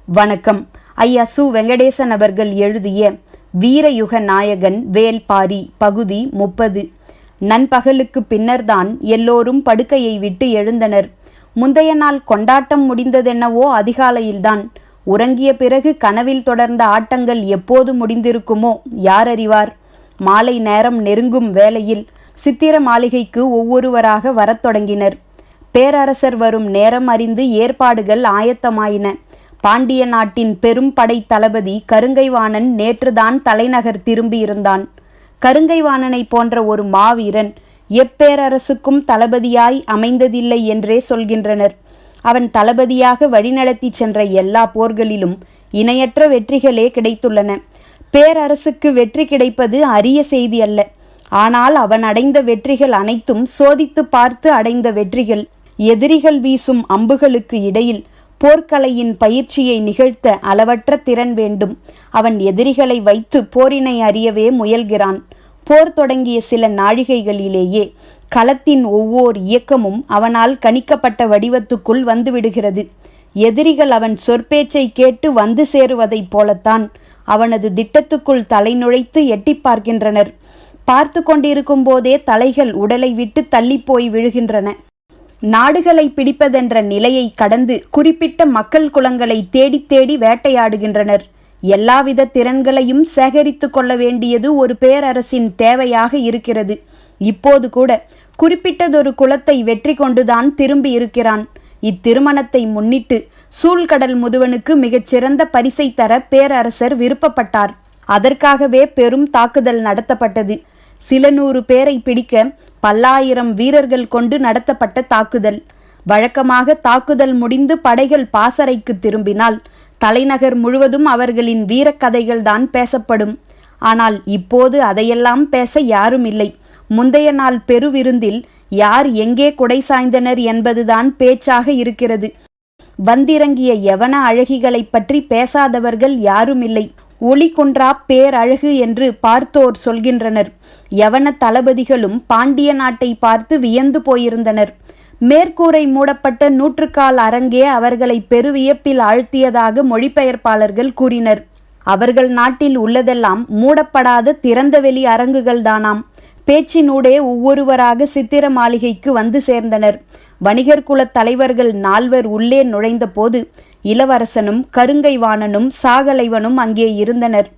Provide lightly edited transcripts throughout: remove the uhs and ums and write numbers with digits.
வணக்கம். ஐயா சு. வெங்கடேசன் அவர்கள் எழுதிய வீரயுக நாயகன் வேல்பாரி பகுதி 30. நண்பகலுக்கு பின்னர்தான் எல்லோரும் படுக்கையை விட்டு எழுந்தனர். முந்தைய நாள் கொண்டாட்டம் முடிந்ததென்னவோ அதிகாலையில்தான். உறங்கிய பிறகு கனவில் தொடர்ந்த ஆட்டங்கள் எப்போது முடிந்திருக்குமோ யார் அறிவார். மாலை நேரம் நெருங்கும் வேளையில் சித்திர மாளிகைக்கு ஒவ்வொருவராக வரத் தொடங்கினர். பேரரசர் வரும் நேரம் அறிந்து ஏற்பாடுகள் ஆயத்தமாயின. பாண்டிய நாட்டின் பெரும் படை தளபதி கருங்கைவாணன் நேற்றுதான் தலைநகர் திரும்பியிருந்தான். கருங்கைவாணனை போன்ற ஒரு மாவீரன் எப்பேரரசுக்கும் தளபதியாய் அமைந்ததில்லை என்றே சொல்கின்றனர். அவன் தளபதியாக வழிநடத்தி சென்ற எல்லா போர்களிலும் இணையற்ற வெற்றிகளே கிடைத்துள்ளன. பேரரசுக்கு வெற்றி கிடைப்பது அரிய செய்தி அல்ல. ஆனால் அவன் அடைந்த வெற்றிகள் அனைத்தும் சோதித்து பார்த்து அடைந்த வெற்றிகள். எதிரிகள் வீசும் அம்புகளுக்கு இடையில் போர்க்கலையின் பயிற்சியை நிகழ்த்த அளவற்ற திறன் வேண்டும். அவன் எதிரிகளை வைத்து போரினை அறியவே முயல்கிறான். போர் தொடங்கிய சில நாழிகைகளிலேயே களத்தின் ஒவ்வொரு இயக்கமும் அவனால் கணிக்கப்பட்ட வடிவத்துக்குள் வந்துவிடுகிறது. எதிரிகள் அவன் சொற்பேச்சை கேட்டு வந்து சேருவதைப் போலத்தான் அவனது திட்டத்துக்குள் தலை நுழைத்து எட்டி பார்க்கின்றனர். பார்த்து கொண்டிருக்கும் போதே தலைகள் உடலை விட்டு தள்ளிப்போய் விழுகின்றன. நாடுகளை பிடிப்பதென்ற நிலையை கடந்து குறிப்பிட்ட மக்கள் குலங்களை தேடி தேடி வேட்டையாடுகின்றனர். எல்லாவித திறன்களையும் சேகரித்து கொள்ள வேண்டியது ஒரு பேரரசின் தேவையாக இருக்கிறது. இப்போது கூட குறிப்பிட்டதொரு குலத்தை வெற்றி கொண்டுதான் திரும்பி இருக்கிறான். இத்திருமணத்தை முன்னிட்டு சூழ்கடல் முதுவனுக்கு மிகச்சிறந்த பரிசை தர பேரரசர் விருப்பப்பட்டார். அதற்காகவே பெரும் தாக்குதல் நடத்தப்பட்டது. சில 100 பேரை பிடிக்க பல்லாயிரம் வீரர்கள் கொண்டு நடத்தப்பட்ட தாக்குதல். வழக்கமாக தாக்குதல் முடிந்து படைகள் பாசறைக்கு திரும்பினால் தலைநகர் முழுவதும் அவர்களின் வீரக்கதைகள்தான் பேசப்படும். ஆனால் இப்போது அதையெல்லாம் பேச யாரும் இல்லை. முந்தைய நாள் பெருவிருந்தில் யார் எங்கே குடை சாய்ந்தனர் என்பதுதான் பேச்சாக இருக்கிறது. வந்திறங்கிய யவன அழகிகளை பற்றி பேசாதவர்கள் யாரும் இல்லை. ஒளி குன்றா பேரழகு என்று பார்த்தோர் சொல்கின்றனர். யவன தளபதிகளும் பாண்டிய நாட்டை பார்த்து வியந்து போயிருந்தனர். மேற்கூரை மூடப்பட்ட 100 கால் அரங்கே அவர்களை பெருவியப்பில் ஆழ்த்தியதாக மொழிபெயர்ப்பாளர்கள் கூறினர். அவர்கள் நாட்டில் உள்ளதெல்லாம் மூடப்படாத திறந்தவெளி அரங்குகள்தானாம். பேச்சினூடே ஒவ்வொருவராக சித்திர மாளிகைக்கு வந்து சேர்ந்தனர். வணிகர் குல தலைவர்கள் 4 உள்ளே நுழைந்த போது இளவரசனும் கருங்கைவாணனும் சாகலைவனும் அங்கே இருந்தனர்.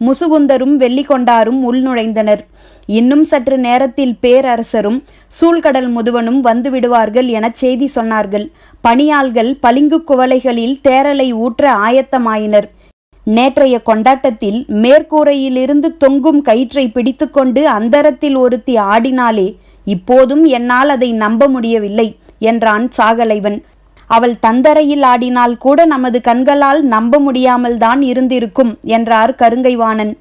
முசுகுந்தரும் வெள்ளிக்கொண்டாரும் உள் நுழைந்தனர். இன்னும் சற்று நேரத்தில் பேரரசரும் சூழ்கடல் முதுவனும் வந்து விடுவார்கள் என செய்தி சொன்னார்கள். பணியாள்கள் பளிங்கு குவளைகளில் தேரலை ஊற்ற ஆயத்தமாயினர். நேற்றைய கொண்டாட்டத்தில் மேற்கூரையிலிருந்து தொங்கும் கயிற்றை பிடித்துக்கொண்டு அந்தரத்தில் ஒருத்தி ஆடினாலே இப்போதும் என்னால் அதை நம்ப முடியவில்லை என்றான் சாகலைவன். அவள் தந்தரையில் ஆடினால் கூட நமது கண்களால் நம்ப முடியாமல் தான் இருந்திருக்கும் என்றார் கருங்கைவாணன்.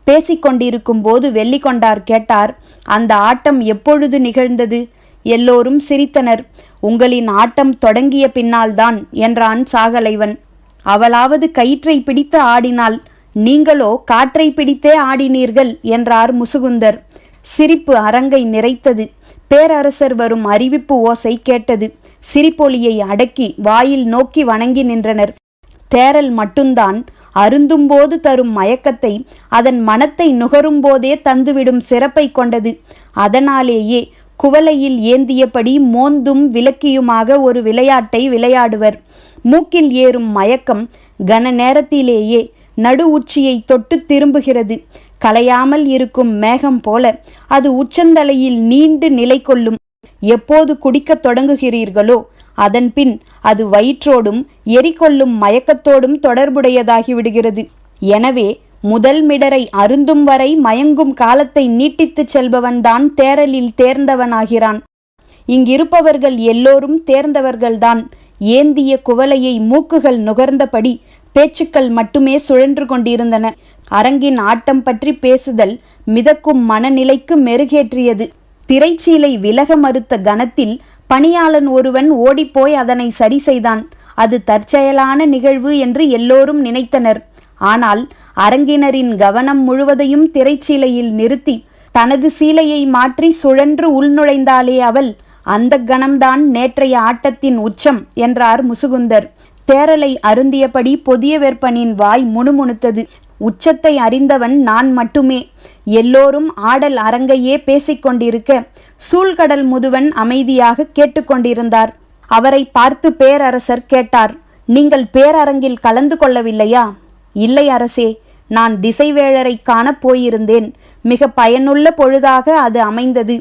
பேசிக்கொண்டிருக்கும் போது வெள்ளிக்கொண்டார் கேட்டார், அந்த ஆட்டம் எப்பொழுது நிகழ்ந்தது? எல்லோரும் சிரித்தனர். உங்களின் ஆட்டம் தொடங்கிய பின்னால்தான் என்றான் சாகலைவன். அவளாவது கயிற்றை பிடித்து ஆடினாள், நீங்களோ காற்றை பிடித்தே ஆடினீர்கள் என்றார் முசுகுந்தர். சிரிப்பு அரங்கை நிறைத்தது. பேரரசர் வரும் அறிவிப்பு ஓசை கேட்டது. சிரிப்பொலியை அடக்கி வாயில் நோக்கி வணங்கி நின்றனர். தேரல் மட்டும்தான் அருந்தும்போது தரும் மயக்கத்தை அதன் மனத்தை நுகரும்போதே தந்துவிடும் சிறப்பை கொண்டது. அதனாலேயே குவளையில் ஏந்தியபடி மோந்தும் விளக்கியுமாக ஒரு விளையாட்டை விளையாடுவர். மூக்கில் ஏறும் மயக்கம் கன நேரத்திலேயே நடு உச்சியை தொட்டு திரும்புகிறது. கலையாமல் இருக்கும் மேகம் போல அது உச்சந்தலையில் நீண்டு நிலை கொள்ளும். எப்போது குடிக்கத் தொடங்குகிறீர்களோ அதன்பின் அது வயிற்றோடும் எரிகொள்ளும் மயக்கத்தோடும் தொடர்புடையதாகிவிடுகிறது. எனவே முதல் மிடரை அருந்தும் வரை மயங்கும் காலத்தை நீட்டித்துச் செல்பவன்தான் தேரலில் தேர்ந்தவனாகிறான். இங்கிருப்பவர்கள் எல்லோரும் தேர்ந்தவர்கள்தான். ஏந்திய குவளையை மூக்குகள் நுகர்ந்தபடி பேச்சுக்கள் மட்டுமே சுழன்று கொண்டிருந்தன. அரங்கின் ஆட்டம் பற்றி பேசுதல் மிதக்கும் மனநிலைக்கு மெருகேற்றியது. திரைச்சீலை விலக மறுத்த கணத்தில் பணியாளன் ஒருவன் ஓடிப்போய் அதனை சரி செய்தான். அது தற்செயலான நிகழ்வு என்று எல்லோரும் நினைத்தனர். ஆனால் அரங்கினரின் கவனம் முழுவதையும் திரைச்சீலையில் நிறுத்தி தனது சீலையை மாற்றி சுழன்று உள்நுழைந்தாளே அவள், அந்த கணம்தான் நேற்றைய ஆட்டத்தின் உச்சம் என்றார் முசுகுந்தர். தேரலை அருந்தியபடி பொதிய வெப்பனின் வாய் முணுமுணுத்தது. உச்சத்தை அறிந்தவன் நான் மட்டுமே. எல்லோரும் ஆடல் அரங்கையே பேசிக்கொண்டிருக்க சூழ்கடல் முதுவன் அமைதியாக கேட்டுக்கொண்டிருந்தார். அவரை பார்த்து பேரரசர் கேட்டார், நீங்கள் பேரரங்கில் கலந்து கொள்ளவில்லையா? இல்லை அரசே, நான் திசைவேழரை காணப் போயிருந்தேன். மிக பயனுள்ள பொழுதாக அது அமைந்தது.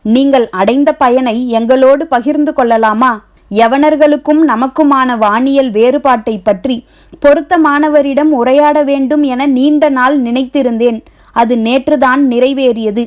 நீங்கள் அடைந்த பயனை எங்களோடு பகிர்ந்து கொள்ளலாமா? யவனர்களுக்கும் நமக்குமான வானியல் வேறுபாட்டை பற்றி பொருத்தமானவரிடம் உரையாட வேண்டும் என நீண்ட நாள் நினைத்திருந்தேன். அது நேற்றுதான் நிறைவேறியது.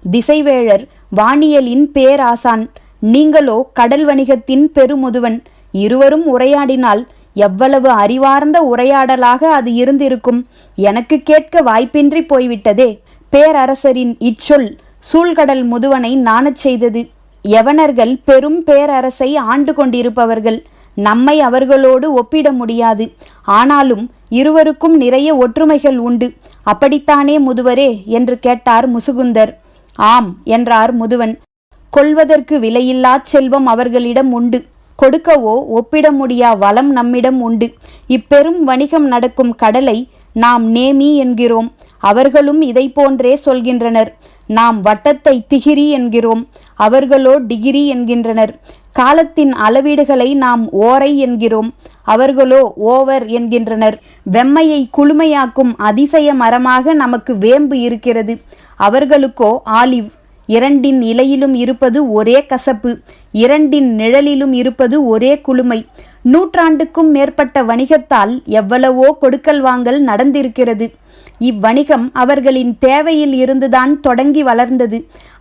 திசைவேழர் வானியலின் பேராசான், நீங்களோ கடல் வணிகத்தின் பெருமுதுவன். இருவரும் உரையாடினால் எவ்வளவு அறிவார்ந்த உரையாடலாக அது இருந்திருக்கும். எனக்கு கேட்க வாய்ப்பின்றி போய்விட்டதே. பேரரசரின் இச்சொல் சூழ்கடல் முதுவனை நாணச் செய்தது. யவனர்கள் பெரும் பேரரசை ஆண்டு கொண்டிருப்பவர்கள். நம்மை அவர்களோடு ஒப்பிட முடியாது. ஆனாலும் இருவருக்கும் நிறைய ஒற்றுமைகள் உண்டு. அப்படித்தானே முதுவரே என்று கேட்டார் முசுகுந்தர். ஆம் என்றார் முதுவன். கொள்வதற்கு விலையில்லா செல்வம் அவர்களிடம் உண்டு. கொடுக்கவோ ஒப்பிட முடியா வளம் நம்மிடம் உண்டு. இப்பெரும் வணிகம் நடக்கும் கடலை நாம் நேமி என்கிறோம். அவர்களும் இதை போன்றே சொல்கின்றனர். நாம் வட்டத்தை திகிரி என்கிறோம். அவர்களோ டிகிரி என்கின்றனர். காலத்தின் அளவீடுகளை நாம் ஓரை என்கிறோம். அவர்களோ ஓவர் என்கின்றனர். வெம்மையை குளுமையாக்கும் அதிசய மரமாக நமக்கு வேம்பு இருக்கிறது. அவர்களுக்கோ ஆலிவ். இரண்டின் இலையிலும் இருப்பது ஒரே கசப்பு. இரண்டின் நிழலிலும் இருப்பது ஒரே குளுமை. நூற்றாண்டுக்கும் மேற்பட்ட வணிகத்தால் எவ்வளவோ கொடுக்கல் வாங்கல் நடந்திருக்கிறது. இவ்வணிகம் அவர்களின் தேவையில் இருந்துதான் தொடங்கி வளர்ந்தது.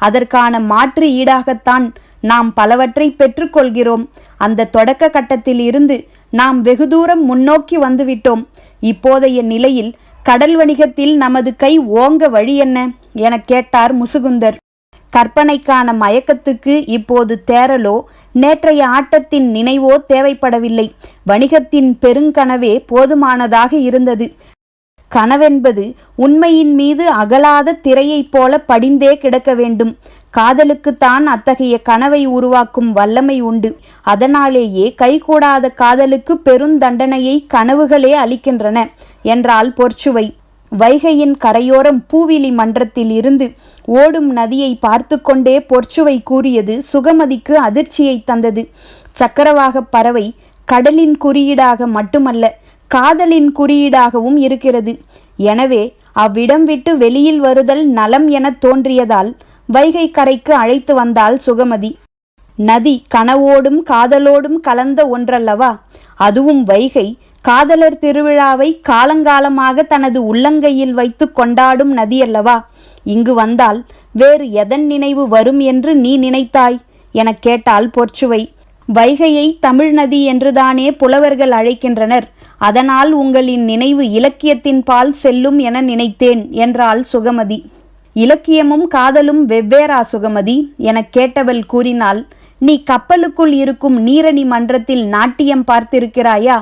அதற்கான மாற்று ஈடாகத்தான் நாம் பலவற்றை பெற்றுக்கொள்கிறோம். அந்த தொடக்க கட்டத்தில் இருந்து நாம் வெகு தூரம் முன்னோக்கி வந்துவிட்டோம். இப்போதைய நிலையில் கடல் வணிகத்தில் நமது கை ஓங்க வழி என்ன என கேட்டார் முசுகுந்தர். கற்பனைக்கான மயக்கத்துக்கு இப்போது தேரலோ நேற்றைய ஆட்டத்தின் நினைவோ தேவைப்படவில்லை. வணிகத்தின் பெருங்கனவே போதுமானதாக இருந்தது. கனவென்பது உண்மையின் மீது அகலாத திரையைப் போல படிந்தே கிடக்க வேண்டும். காதலுக்குத்தான் அத்தகைய கனவை உருவாக்கும் வல்லமை உண்டு. அதனாலேயே கைகூடாத காதலுக்கு பெருந்தண்டனையை கனவுகளே அளிக்கின்றன என்றாள் பொற்சுவை. வைகையின் கரையோரம் பூவிலி மன்றத்தில் இருந்து ஓடும் நதியை பார்த்து கொண்டே பொற்சுவை கூறியது சுகமதிக்கு அதிர்ச்சியை தந்தது. சக்கரவாக பறவை கடலின் குறியீடாக மட்டுமல்ல, காதலின் குறியீடாகவும் இருக்கிறது. எனவே அவ்விடம் விட்டு வெளியில் வருதல் நலம் என தோன்றியதால் வைகை கரைக்கு அழைத்து வந்தாள் சுகமதி. நதி கனவோடும் காதலோடும் கலந்த ஒன்றல்லவா? அதுவும் வைகை காதலர் திருவிழாவை காலங்காலமாக தனது உள்ளங்கையில் வைத்து கொண்டாடும் நதி அல்லவா? இங்கு வந்தால் வேறு எதன் நினைவு வரும் என்று நீ நினைத்தாய் எனக் கேட்டாள் பொற்சுவை. வைகையை தமிழ் நதி என்றுதானே புலவர்கள் அழைக்கின்றனர். அதனால் உங்களின் நினைவு இலக்கியத்தின் பால் செல்லும் என நினைத்தேன் என்றாள் சுகமதி. இலக்கியமும் காதலும் வெவ்வேறா சுகமதி எனக் கேட்டவள் கூறினாள். நீ கப்பலுக்குள் இருக்கும் நீரணி மன்றத்தில் நாட்டியம் பார்த்திருக்கிறாயா?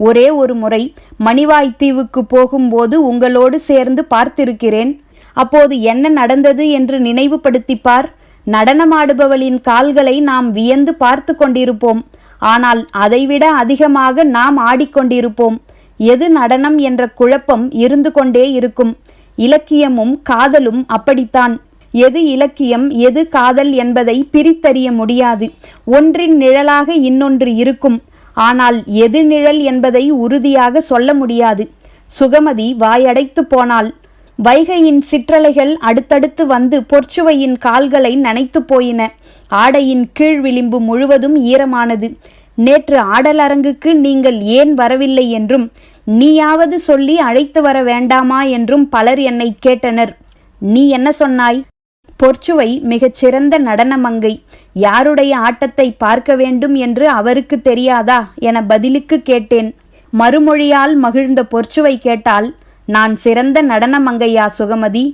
ஒரே ஒரு முறை மணிவாய் தீவுக்கு போகும்போது உங்களோடு சேர்ந்து பார்த்திருக்கிறேன். அப்போது என்ன நடந்தது என்று நினைவுபடுத்திப்பார். நடனமாடுபவளின் கால்களை நாம் வியந்து பார்த்து கொண்டிருப்போம். ஆனால் அதைவிட அதிகமாக நாம் ஆடிக்கொண்டிருப்போம். எது நடனம் என்ற குழப்பம் இருந்து கொண்டே இருக்கும். இலக்கியமும் காதலும் அப்படித்தான். எது இலக்கியம் எது காதல் என்பதை பிரித்தறிய முடியாது. ஒன்றின் நிழலாக இன்னொன்று இருக்கும். ஆனால் எது நிழல் என்பதை உறுதியாக சொல்ல முடியாது. சுகமதி வாயடைத்து போனாள். வைகையின் சிற்றலைகள் அடுத்தடுத்து வந்து பொற்சுவையின் கால்களை நனைத்து போயின. ஆடையின் கீழ் விளிம்பு முழுவதும் ஈரமானது. நேற்று ஆடலரங்குக்கு நீங்கள் ஏன் வரவில்லை என்றும் நீயாவது சொல்லி அழைத்து வர வேண்டாமா என்றும் பலர் என்னை கேட்டனர். நீ என்ன சொன்னாய்? பொற்சுவை மிகச் சிறந்த நடனமங்கை. யாருடைய ஆட்டத்தை பார்க்க வேண்டும் என்று அவருக்கு தெரியாதா என பதிலுக்கு கேட்டேன். மறுமொழியால் மகிழ்ந்த பொற்சுவை கேட்டால், நான் சிறந்த நடனமங்கையா சுகமதி?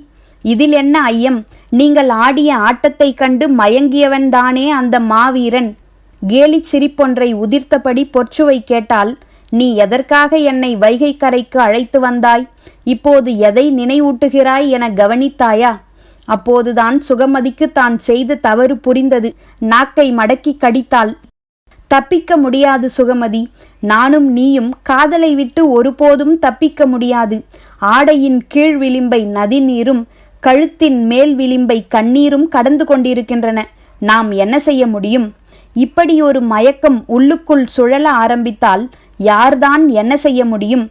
இதில் என்ன ஐயம்? நீங்கள் ஆடிய ஆட்டத்தை கண்டு மயங்கியவன்தானே அந்த மாவீரன். கேலி சிரிப்பொன்றை உதிர்த்தபடி பொற்சுவை கேட்டால், நீ எதற்காக என்னை வைகை கரைக்கு அழைத்து வந்தாய்? இப்போது எதை நினைவூட்டுகிறாய் என கவனித்தாயா? அப்போதுதான் சுகமதிக்கு தான் செய்த தவறு புரிந்தது. நாக்கை மடக்கி கடித்தாள். தப்பிக்க முடியாது சுகமதி. நானும் நீயும் காதலை விட்டு ஒருபோதும் தப்பிக்க முடியாது. ஆடையின் கீழ் விளிம்பை நதி நீரும் கழுத்தின் மேல் விளிம்பை கண்ணீரும் கடந்து கொண்டிருக்கின்றன. நாம் என்ன செய்ய முடியும்? இப்படி ஒரு மயக்கம் உள்ளுக்குள் சுழல ஆரம்பித்தால் யார்தான் என்ன செய்ய முடியும்?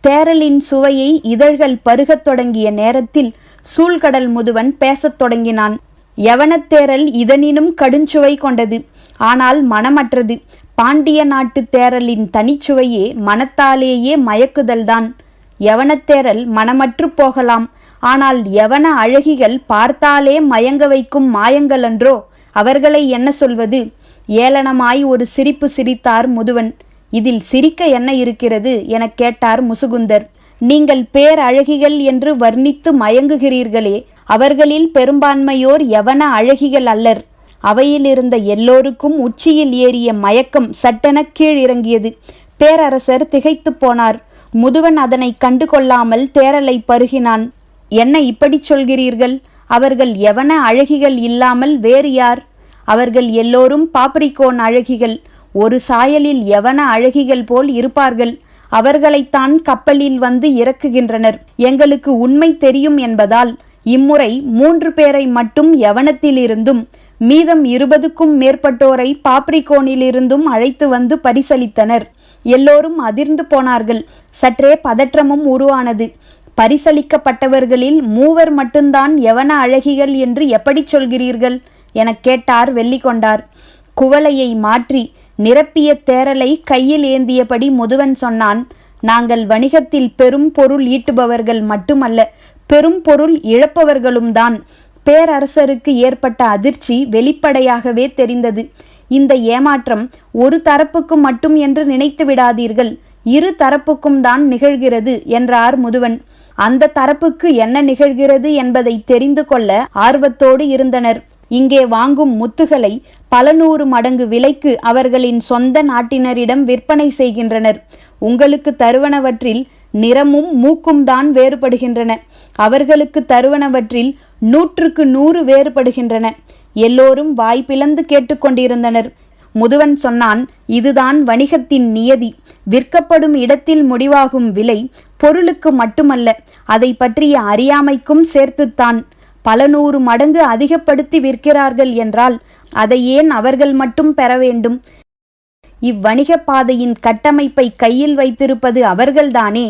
தேரலின் சுவையை இதழ்கள் பருகத் தொடங்கிய நேரத்தில் சூழ்கடல் முதுவன் பேசத் தொடங்கினான். யவனத்தேரல் இதனினும் கடுஞ்சுவை கொண்டது, ஆனால் மனமற்றது. பாண்டிய நாட்டு தேரலின் தனிச்சுவையே மனத்தாலேயே மயக்குதல்தான். யவனத்தேரல் மனமற்று போகலாம், ஆனால் யவன அழகிகள் பார்த்தாலே மயங்க வைக்கும் மாயங்களன்றோ? அவர்களை என்ன சொல்வது? ஏளனமாய் ஒரு சிரிப்பு சிரித்தார் முதுவன். இதில் சிரிக்க என்ன இருக்கிறது எனக் கேட்டார் முசுகுந்தர். நீங்கள் பேரழகிகள் என்று வர்ணித்து மயங்குகிறீர்களே, அவர்களில் பெரும்பான்மையோர் யவன அழகிகள் அல்லர். அவையிலிருந்த எல்லோருக்கும் உச்சியில் ஏறிய மயக்கம் சட்டென கீழ் இறங்கியது. பேரரசர் திகைத்து போனார். முதுவன் அதனை கண்டு கொள்ளாமல் தேரலை பருகினான். என்ன இப்படி சொல்கிறீர்கள்? அவர்கள் யவன அழகிகள் இல்லாமல் வேறு யார்? அவர்கள் எல்லோரும் பாப்ரிகோன் அழகிகள். ஒரு சாயலில் யவன அழகிகள் போல் இருப்பார்கள். அவர்களைத்தான் கப்பலில் வந்து இறக்குகின்றனர். எங்களுக்கு உண்மை தெரியும் என்பதால் இம்முறை 3 பேரை மட்டும் யவனத்திலிருந்தும் மீதம் 20க்கும் மேற்பட்டோரை பாப்ரிகோனிலிருந்தும் அழைத்து வந்து பரிசளித்தனர். எல்லோரும் அதிர்ந்து போனார்கள். சற்றே பதற்றமும் உருவானது. பரிசளிக்கப்பட்டவர்களில் 3 மட்டும்தான் யவன அழகிகள் என்று எப்படி சொல்கிறீர்கள் எனக் கேட்டார் வெள்ளிக்கொண்டார். குவளையை மாற்றி நிரப்பிய தேரலை கையில் ஏந்தியபடி முதுவன் சொன்னான். நாங்கள் வணிகத்தில் பெரும் பொருள் ஈட்டுபவர்கள் மட்டுமல்ல, பெரும் பொருள் இழப்பவர்களும் தான். பேரரசருக்கு ஏற்பட்ட அதிர்ச்சி வெளிப்படையாகவே தெரிந்தது. இந்த ஏமாற்றம் ஒரு தரப்புக்கு மட்டும் என்று நினைத்து விடாதீர்கள், 2 தரப்புக்கும் தான் நிகழ்கிறது என்றார் முதுவன். அந்த தரப்புக்கு என்ன நிகழ்கிறது என்பதை தெரிந்து கொள்ள ஆர்வத்தோடு இருந்தனர். இங்கே வாங்கும் முத்துகளை பல 100 மடங்கு விலைக்கு அவர்களின் சொந்த நாட்டினரிடம் விற்பனை செய்கின்றனர். உங்களுக்கு தருவனவற்றில் நிறமும் மூக்கும் தான் வேறுபடுகின்றன. அவர்களுக்கு தருவனவற்றில் 100க்கு 100 வேறுபடுகின்றன. எல்லோரும் வாய் பிளந்து கேட்டுக்கொண்டிருந்தனர். முதுவன் சொன்னான், இதுதான் வணிகத்தின் நியதி. விற்கப்படும் இடத்தில் முடிவாகும் விலை பொருளுக்கு மட்டுமல்ல, அதை பற்றிய அறியாமைக்கும் சேர்த்துத்தான். பல 100 மடங்கு அதிகப்படுத்தி விற்கிறார்கள் என்றால் அதை ஏன் அவர்கள் மட்டும் பெற வேண்டும்? இவ்வணிக பாதையின் கட்டமைப்பை கையில் வைத்திருப்பது அவர்கள்தானே.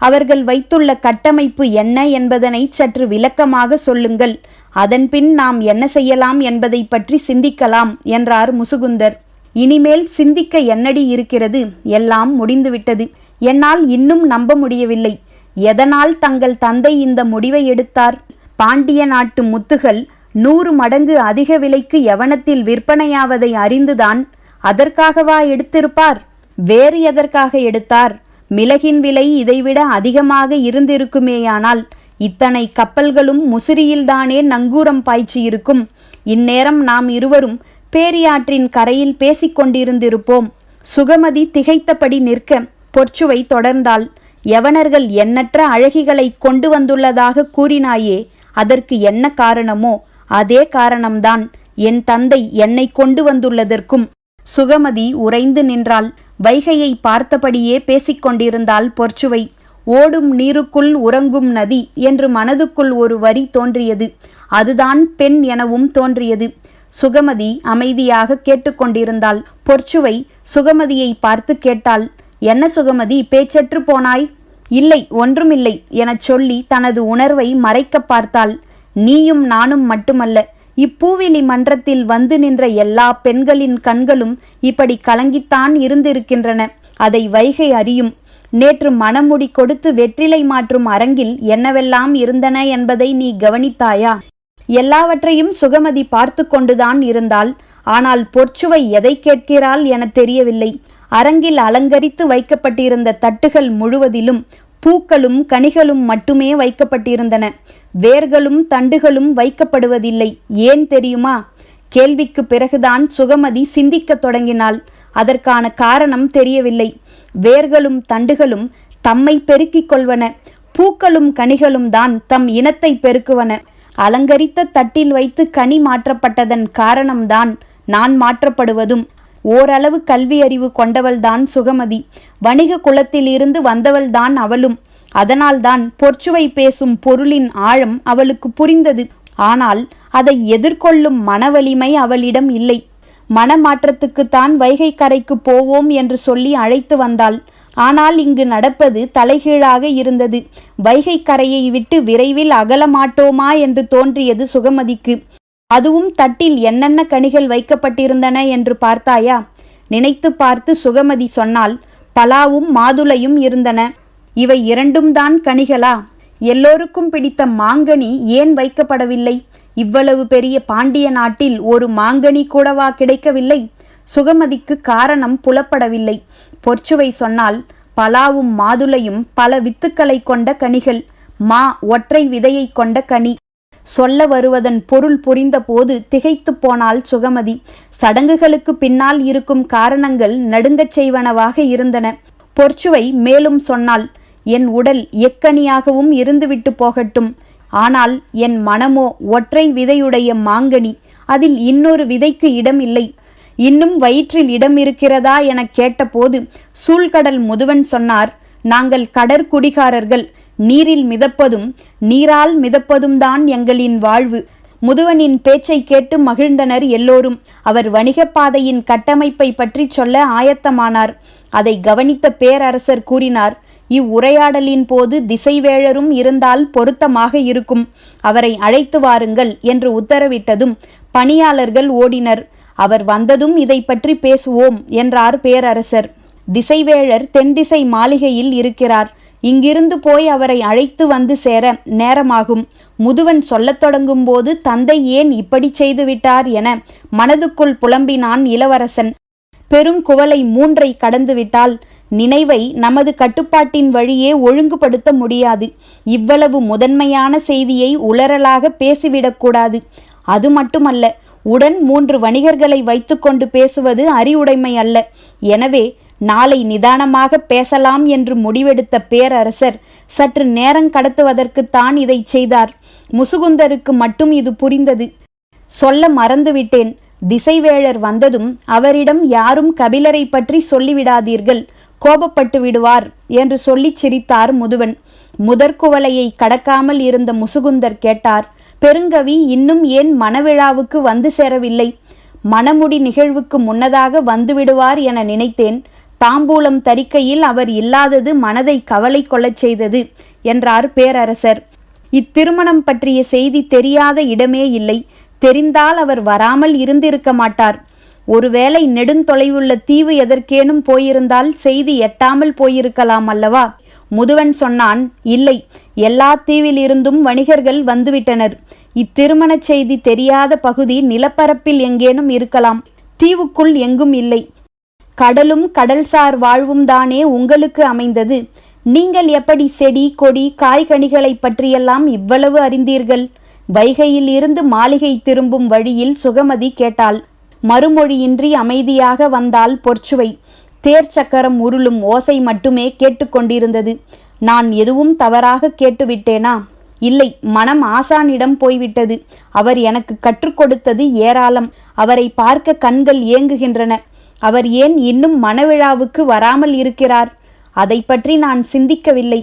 அவர்கள் வைத்துள்ள கட்டமைப்பு என்ன என்பதனை சற்று விளக்கமாக சொல்லுங்கள். அதன்பின் நாம் என்ன செய்யலாம் என்பதை பற்றி சிந்திக்கலாம் என்றார் முசுகுந்தர். இனிமேல் சிந்திக்க என்னடி இருக்கிறது? எல்லாம் முடிந்துவிட்டது. என்னால் இன்னும் நம்ப முடியவில்லை. எதனால் தங்கள் தந்தை இந்த முடிவை எடுத்தார்? பாண்டிய நாட்டு முத்துகள் 100 மடங்கு அதிக விலைக்கு யவனத்தில் விற்பனையாவதை அறிந்துதான் அதற்காகவா எடுத்திருப்பார்? வேறு எதற்காக எடுத்தார்? மிளகின் விலை இதைவிட அதிகமாக இருந்திருக்குமேயானால் இத்தனை கப்பல்களும் முசிறியில்தானே நங்கூரம் பாய்ச்சி இருக்கும். இந்நேரம் நாம் இருவரும் பேரியாற்றின் கரையில் பேசிக்கொண்டிருந்திருப்போம். சுகமதி திகைத்தபடி நிற்க பொற்சுவை தொடர்ந்தாள். யவனர்கள் எண்ணற்ற அழகிகளை கொண்டு வந்துள்ளதாக கூறினாயே, அதற்கு என்ன காரணமோ அதே காரணம்தான் என் தந்தை என்னை கொண்டு வந்துள்ளதற்கும். சுகமதி உறைந்து நின்றாள். வைகையை பார்த்தபடியே பேசிக்கொண்டிருந்தாள் பொற்சுவை. ஓடும் நீருக்குள் உறங்கும் நதி என்று மனதுக்குள் ஒரு வரி தோன்றியது. அதுதான் பெண் எனவும் தோன்றியது. சுகமதி அமைதியாக கேட்டுக்கொண்டிருந்தாள். பொற்சுவை சுகமதியை பார்த்து கேட்டாள், என்ன சுகமதி, பேச்சற்று போனாய்? இல்லை, ஒன்றுமில்லை எனச் சொல்லி தனது உணர்வை மறைக்க பார்த்தாள். நீயும் நானும் மட்டுமல்ல, இப்பூவிலி மன்றத்தில் வந்து நின்ற எல்லா பெண்களின் கண்களும் இப்படி கலங்கித்தான் இருந்திருக்கின்றன. அதை வைகை அறியும். நேற்று மணமுடி கொடுத்து வெற்றிலை மாற்றும் அரங்கில் என்னவெல்லாம் இருந்தன என்பதை நீ கவனித்தாயா? எல்லாவற்றையும் சுகமதி பார்த்து கொண்டுதான் இருந்தாள். ஆனால் பொற்சுவை எதை கேட்கிறாள் என தெரியவில்லை. அரங்கில் அலங்கரித்து வைக்கப்பட்டிருந்த தட்டுகள் முழுவதிலும் பூக்களும் கனிகளும் மட்டுமே வைக்கப்பட்டிருந்தன. வேர்களும் தண்டுகளும் வைக்கப்படுவதில்லை. ஏன் தெரியுமா? கேள்விக்கு பிறகுதான் சுகமதி சிந்திக்க தொடங்கினாள். அதற்கான காரணம் தெரியவில்லை. வேர்களும் தண்டுகளும் தம்மை பெருக்கிக் கொள்வன. பூக்களும் கனிகளும் தான் தம் இனத்தை பெருக்குவன. அலங்கரித்த தட்டில் வைத்து கனி மாற்றப்பட்டதன் காரணம்தான் நான் மாற்றப்படுவதும். ஓரளவு கல்வி அறிவு கொண்டவள்தான் சுகமதி. வணிக குலத்திலிருந்து வந்தவள்தான் அவளும். அதனால்தான் பொற்சுவை பேசும் பொருளின் ஆழம் அவளுக்கு புரிந்தது. ஆனால் அதை எதிர்கொள்ளும் மனவலிமை அவளிடம் இல்லை. மனமாற்றத்துக்குத்தான் வைகை கரைக்கு போவோம் என்று சொல்லி அழைத்து வந்தாள். ஆனால் இங்கு நடப்பது தலைகீழாக இருந்தது. வைகை கரையை விட்டு விரைவில் அகலமாட்டோமா என்று தோன்றியது சுகமதிக்கு. அதுவும் தட்டில் என்னென்ன கனிகள் வைக்கப்பட்டிருந்தன என்று பார்த்தாயா? நினைத்து பார்த்து சுகமதி சொன்னால், பலாவும் மாதுளையும் இருந்தன. இவை இரண்டும் தான் கனிகளா? எல்லோருக்கும் பிடித்த மாங்கனி ஏன் வைக்கப்படவில்லை? இவ்வளவு பெரிய பாண்டிய நாட்டில் ஒரு மாங்கனி கூடவா கிடைக்கவில்லை? சுகமதிக்கு காரணம் புலப்படவில்லை. பொற்சுவை சொன்னால், பலாவும் மாதுளையும் பல வித்துக்களை கொண்ட கனிகள், மா ஒற்றை விதையை கொண்ட கனி. சொல்ல வருவதன் பொருள் புரிந்த போது திகைத்து போனாள் சுகமதி. சடங்குகளுக்கு பின்னால் இருக்கும் காரணங்கள் நடுங்கச் செய்வனவாக இருந்தன. பொற்சுவை மேலும் சொன்னாள், என் உடல் எக்கனியாகவும் இருந்துவிட்டு போகட்டும். ஆனால் என் மனமோ ஒற்றை விதையுடைய மாங்கனி. அதில் இன்னொரு விதைக்கு இடம் இல்லை. இன்னும் வயிற்றில் இடம் இருக்கிறதா என கேட்டபோது சூழ்கடல் முதுவன் சொன்னார், நாங்கள் கடற்குடிகாரர்கள். நீரில் மிதப்பதும் நீரால் மிதப்பதும் தான் எங்களின் வாழ்வு. முதுவனின் பேச்சை கேட்டு மகிழ்ந்தனர் எல்லோரும். அவர் வணிகப் பாதையின் கட்டமைப்பை பற்றி சொல்ல ஆயத்தமானார். அதை கவனித்த பேரரசர் கூறினார், இவ்வுரையாடலின் போது திசைவேழரும் இருந்தால் பொருத்தமாக இருக்கும். அவரை அழைத்து வாருங்கள் என்று உத்தரவிட்டதும் பணியாளர்கள் ஓடினர். அவர் வந்ததும் இதை பற்றி பேசுவோம் என்றார் பேரரசர். திசைவேழர் தென்திசை மாளிகையில் இருக்கிறார். இங்கிருந்து போய் அவரை அழைத்து வந்து சேர நேரமாகும். முதுவன் சொல்லத் தொடங்கும் போது தந்தை ஏன் இப்படி செய்துவிட்டார் என மனதுக்குள் புலம்பினான் இளவரசன். பெருங்குவளை 3 கடந்துவிட்டால் நினைவை நமது கட்டுப்பாட்டின் வழியே ஒழுங்குபடுத்த முடியாது. இவ்வளவு முதன்மையான செய்தியை உளறலாக பேசிவிடக்கூடாது. அது மட்டுமல்ல, உடன் 3 வணிகர்களை வைத்துக்கொண்டு பேசுவது அறிவுடைமை அல்ல. எனவே நாளை நிதானமாக பேசலாம் என்று முடிவெடுத்த பேரரசர் சற்று நேரம் கடத்துவதற்குத்தான் இதை செய்தார். முசுகுந்தருக்கு மட்டும் இது புரிந்தது. சொல்ல மறந்துவிட்டேன். திசைவேழர் வந்ததும் அவரிடம் யாரும் கபிலரை பற்றி சொல்லிவிடாதீர்கள், கோபப்பட்டு விடுவார் என்று சொல்லி சிரித்தார் முதுவன். முதற்குவலையை கடக்காமல் இருந்த முசுகுந்தர் கேட்டார், பெருங்கவி இன்னும் ஏன் மணவிழாவுக்கு வந்து சேரவில்லை? மணமுடி நிகழ்வுக்கு முன்னதாக வந்துவிடுவார் என நினைத்தேன். தாம்பூலம் தரிக்கையில் அவர் இல்லாதது மனதை கவலை கொள்ளச் செய்தது என்றார் பேரரசர். இத்திருமணம் பற்றிய செய்தி தெரியாத இடமே இல்லை. தெரிந்தால் அவர் வராமல் இருந்திருக்க மாட்டார். ஒருவேளை நெடுந்தொலைவுள்ள தீவு எதற்கேனும் போயிருந்தால் செய்தி எட்டாமல் போயிருக்கலாம் அல்லவா? முதுவன் சொன்னான், இல்லை, எல்லா தீவிலிருந்தும் வணிகர்கள் வந்துவிட்டனர். இத்திருமண செய்தி தெரியாத பகுதி நிலப்பரப்பில் எங்கேனும் இருக்கலாம், தீவுக்குள் எங்கும் இல்லை. கடலும் கடல்சார் வாழ்வும் தானே உங்களுக்கு அமைந்தது. நீங்கள் எப்படி செடி கொடி காய்கனிகளை பற்றியெல்லாம் இவ்வளவு அறிந்தீர்கள்? வைகையில் இருந்து மாளிகை திரும்பும் வழியில் சுகமதி கேட்டாள். மறுமொழியின்றி அமைதியாக வந்தாள் பொற்சுவை. தேர் சக்கரம் உருளும் ஓசை மட்டுமே கேட்டுக்கொண்டிருந்தது. நான் எதுவும் தவறாக கேட்டுவிட்டேனா? இல்லை, மனம் ஆசானிடம் போய்விட்டது. அவர் எனக்கு கற்றுக் கொடுத்தது ஏராளம். அவரை பார்க்க கண்கள் ஏங்குகின்றன. அவர் ஏன் இன்னும் மணவிழாவுக்கு வராமல் இருக்கிறார்? அதை பற்றி நான் சிந்திக்கவில்லை.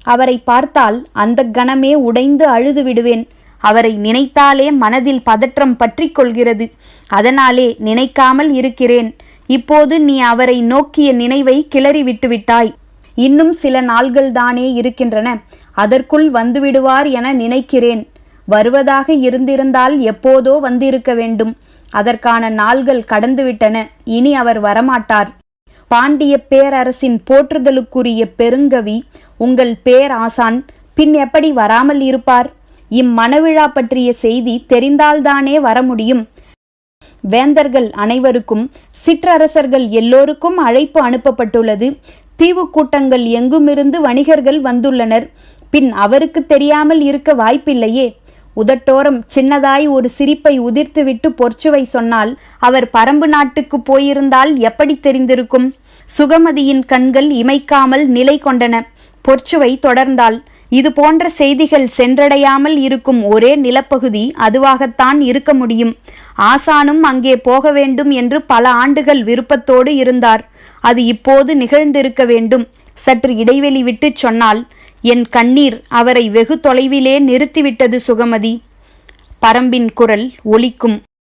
அவரை பார்த்தால் அந்த கணமே உடைந்து அழுது விடுவேன். அவரை நினைத்தாலே மனதில் பதற்றம் பற்றி கொள்கிறது. அதனாலே நினைக்காமல் இருக்கிறேன். இப்போது நீ அவரை நோக்கிய நினைவை கிளறி விட்டுவிட்டாய். இன்னும் சில நாள்கள்தானே இருக்கின்றன. அதற்குள் வந்துவிடுவார் என நினைக்கிறேன். வருவதாக இருந்திருந்தால் எப்போதோ வந்திருக்க வேண்டும். அதற்கான நாள்கள் கடந்துவிட்டன. இனி அவர் வரமாட்டார். பாண்டிய பேரரசின் போற்றுதலுக்குரிய பெருங்கவி உங்கள் பேராசான் பின் எப்படி வராமல் இருப்பார்? இம்மணவிழா பற்றிய செய்தி தெரிந்தால்தானே வர முடியும். வேந்தர்கள் அனைவருக்கும் சிற்றரசர்கள் எல்லோருக்கும் அழைப்பு அனுப்பப்பட்டுள்ளது. தீவு கூட்டங்கள் எங்குமிருந்து வணிகர்கள் வந்துள்ளனர். பின் அவருக்கு தெரியாமல் இருக்க வாய்ப்பில்லையே. உதட்டோரம் சின்னதாய் ஒரு சிரிப்பை உதிர்த்துவிட்டு பொற்சுவை சொன்னால், அவர் பரம்பு நாட்டுக்கு போயிருந்தால் எப்படி தெரிந்திருக்கும்? சுகமதியின் கண்கள் இமைக்காமல் நிலை கொண்டன. பொற்சுவை தொடர்ந்தாள், இது போன்ற செய்திகள் சென்றடையாமல் இருக்கும் ஒரே நிலப்பகுதி அதுவாகத்தான் இருக்க முடியும். ஆசானும் அங்கே போக வேண்டும் என்று பல ஆண்டுகள் விருப்பத்தோடு இருந்தார். அது இப்போது நிகழ்ந்திருக்க வேண்டும். சற்று இடைவெளி விட்டு சொன்னால், என் கண்ணீர் அவரை வெகு தொலைவிலே நிறுத்திவிட்டது சுகமதி. பரம்பின் குரல் ஒலிக்கும்.